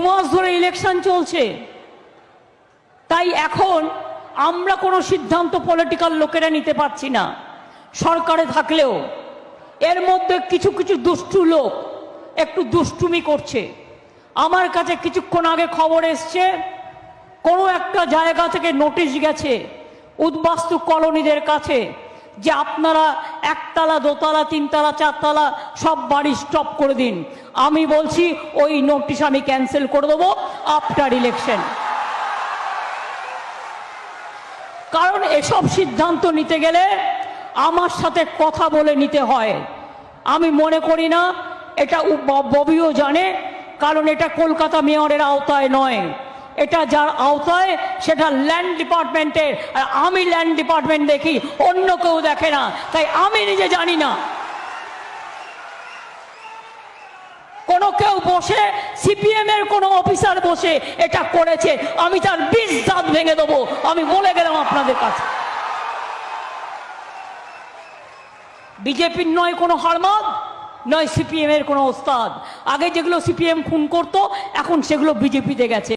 মাস ধরে ইলেকশন চলছে, তাই এখন আমরা কোনো সিদ্ধান্ত পলিটিক্যাল লোকেরা নিতে পারছি না। সরকারে থাকলেও এর মধ্যে কিছু কিছু দুষ্টু লোক একটু দুষ্টুমি করছে। আমার কাছে কিছুক্ষণ আগে খবর এসছে, কোনো একটা জায়গা থেকে নোটিশ গেছে উদ্বাস্তু কলোনিদের কাছে যে আপনারা একতলা, দোতলা, তিনতলা, চারতলা সব বাড়ি স্টপ করে দিন। আমি বলছি ওই নোটিশ আমি ক্যান্সেল করে দেবো আফটার ইলেকশন। কারণ এসব সিদ্ধান্ত নিতে গেলে আমার সাথে কথা বলে নিতে হয়। আমি মনে করি না, এটা ববিও জানে, কারণ এটা কলকাতা মেয়রের আওতায় নয়, এটা যার আওতায় সেটা ল্যান্ড ডিপার্টমেন্টের। আর আমি ল্যান্ড ডিপার্টমেন্ট দেখি, অন্য কেউ দেখে না, তাই আমি নিজে জানি না। কোনো কেউ বসে, সিপিএম এর কোনো অফিসার বসে এটা করেছে, আমি তার 20 দাঁত ভেঙে দেবো। আমি বলে গেলাম আপনাদের কাছে, বিজেপির নয় কোনো হারমাদ, নয় সিপিএম এর কোনো ওস্তাদ। আগে যেগুলো সিপিএম খুন করতো, এখন সেগুলো বিজেপিতে গেছে।